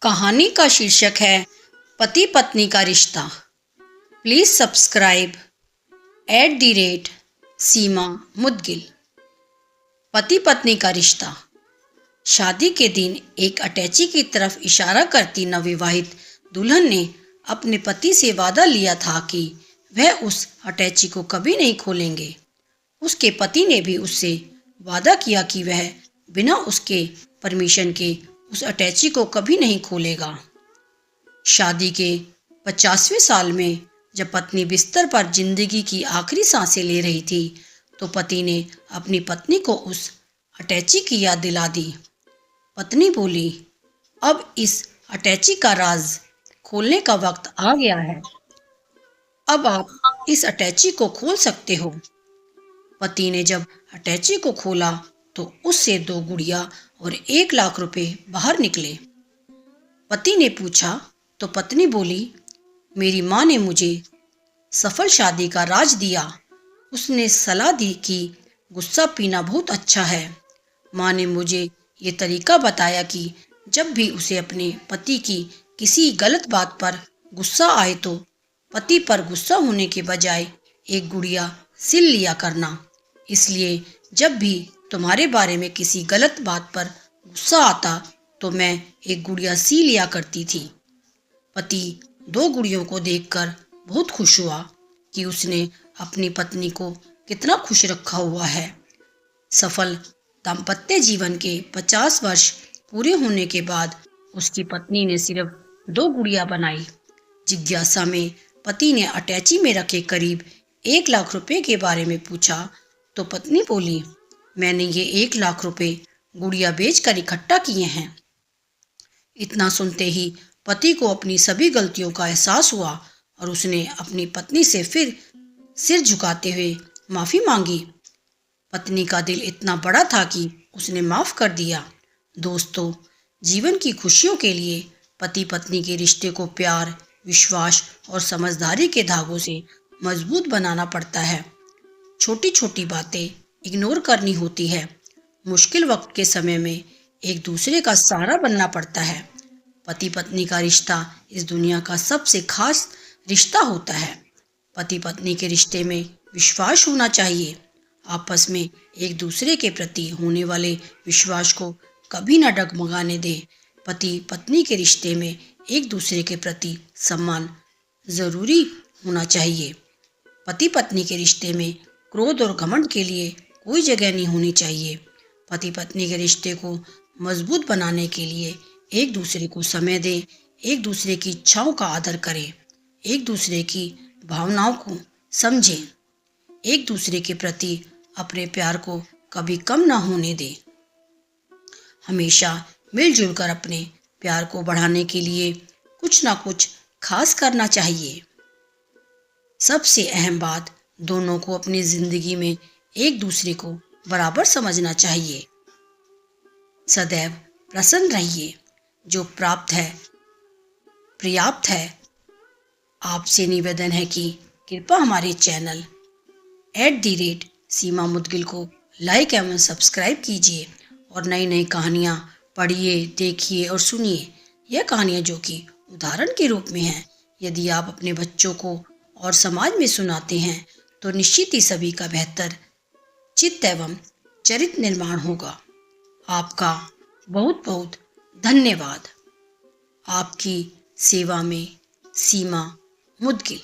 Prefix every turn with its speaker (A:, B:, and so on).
A: कहानी का शीर्षक है पति पत्नी का रिश्ता। प्लीज सब्सक्राइब @सीमा मुदगिल। पति पत्नी का रिश्ता। शादी के दिन एक अटैची की तरफ इशारा करती नवविवाहित दुल्हन ने अपने पति से वादा लिया था कि वह उस अटैची को कभी नहीं खोलेंगे। उसके पति ने भी उससे वादा किया कि वह बिना उसके परमिशन के उस अटैची को कभी नहीं खोलेगा। शादी के 50वें साल में जब पत्नी बिस्तर पर जिंदगी की आखिरी सांसें ले रही थी तो पति ने अपनी पत्नी को उस अटैची की याद दिला दी। पत्नी बोली, अब इस अटैची का राज खोलने का वक्त आ गया है। अब आप इस अटैची को खोल सकते हो। पति ने जब अटैची को खोला तो उससे 2 गुड़िया और 1 लाख रुपए बाहर निकले। पति ने पूछा तो पत्नी बोली, मेरी माँ ने मुझे सफल शादी का राज दिया। उसने सलाह दी कि गुस्सा पीना बहुत अच्छा है। माँ ने मुझे ये तरीका बताया कि जब भी उसे अपने पति की किसी गलत बात पर गुस्सा आए तो पति पर गुस्सा होने के बजाय 1 गुड़िया सिल लिया करना। इसलिए जब भी तुम्हारे बारे में किसी गलत बात पर गुस्सा आता तो मैं 1 गुड़िया सी लिया करती थी। पति 2 गुड़ियों को देखकर बहुत खुश हुआ कि उसने अपनी पत्नी को कितना खुश रखा हुआ है। सफल दाम्पत्य जीवन के 50 वर्ष पूरे होने के बाद उसकी पत्नी ने सिर्फ 2 गुड़िया बनाई। जिज्ञासा में पति ने अटैची में रखे करीब 1 लाख रुपए के बारे में पूछा तो पत्नी बोली, मैंने ये 1 लाख रुपए गुड़िया बेचकर इकट्ठा किए हैं। इतना सुनते ही पति को अपनी सभी गलतियों का एहसास हुआ और उसने अपनी पत्नी से फिर सिर झुकाते हुए माफी मांगी। पत्नी का दिल इतना बड़ा था कि उसने माफ कर दिया। दोस्तों, जीवन की खुशियों के लिए पति पत्नी के रिश्ते को प्यार, विश्वास और समझदारी के धागों से मजबूत बनाना पड़ता है। छोटी छोटी बातें इग्नोर करनी होती है। मुश्किल वक्त के समय में एक दूसरे का सहारा बनना पड़ता है। पति पत्नी का रिश्ता इस दुनिया का सबसे खास रिश्ता होता है। पति पत्नी के रिश्ते में विश्वास होना चाहिए। आपस में एक दूसरे के प्रति होने वाले विश्वास को कभी न डगमगाने दें। पति पत्नी के रिश्ते में एक दूसरे के प्रति सम्मान जरूरी होना चाहिए। पति पत्नी के रिश्ते में क्रोध और घमंड के लिए कोई जगह नहीं होनी चाहिए। पति पत्नी के रिश्ते को मजबूत बनाने के लिए एक दूसरे को समय दें, एक दूसरे की इच्छाओं का आदर करें, एक दूसरे की भावनाओं को समझें, एक दूसरे के प्रति अपने प्यार को कभी कम ना होने दें। हमेशा मिलजुल कर अपने प्यार को बढ़ाने के लिए कुछ ना कुछ खास करना चाहिए। सबसे अहम बात, दोनों को अपनी जिंदगी में एक दूसरे को बराबर समझना चाहिए। सदैव प्रसन्न रहिए। जो प्राप्त है पर्याप्त है। आपसे निवेदन है कि कृपया हमारे चैनल @सीमा मुदगिल को लाइक एवं सब्सक्राइब कीजिए और नई नई कहानियाँ पढ़िए, देखिए और सुनिए। यह कहानियाँ जो कि उदाहरण के रूप में हैं, यदि आप अपने बच्चों को और समाज में सुनाते हैं तो निश्चित ही सभी का बेहतर चित्त एवं चरित्र निर्माण होगा। आपका बहुत बहुत धन्यवाद। आपकी सेवा में सीमा मुदगिल।